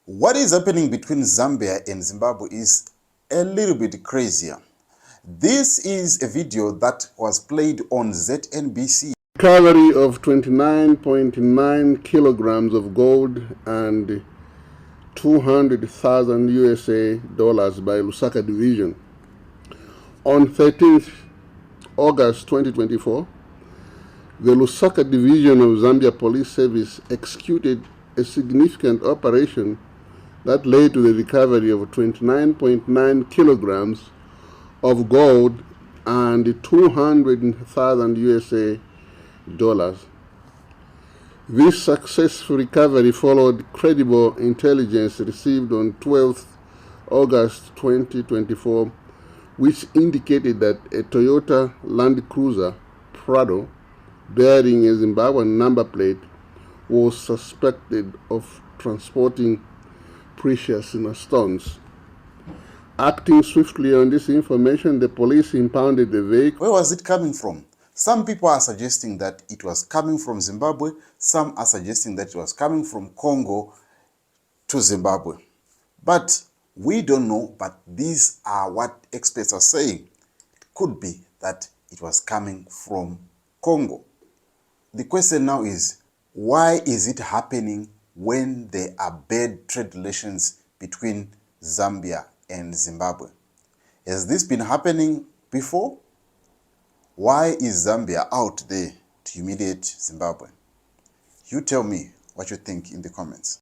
What is happening between Zambia and Zimbabwe is a little bit crazier. This is a video that was played on ZNBC. Recovery of 29.9 kilograms of gold and 200,000 USA dollars by Lusaka Division. On 13th August 2024, the Lusaka Division of Zambia Police Service executed a significant operation that led to the recovery of 29.9 kilograms of gold and 200,000 USA dollars. This successful recovery followed credible intelligence received on 12th August 2024, which indicated that a Toyota Land Cruiser Prado bearing a Zimbabwean number plate was suspected of transporting precious stones. Acting swiftly on this information, the police impounded the vehicle. Where was it coming from? Some people are suggesting that it was coming from Zimbabwe. Some are suggesting that it was coming from Congo to Zimbabwe. But we don't know, but these are what experts are saying. It could be that it was coming from Congo. The question now is, why is it happening when there are bad trade relations between Zambia and Zimbabwe? Has this been happening before? Why is Zambia out there to humiliate Zimbabwe? You tell me what you think in the comments.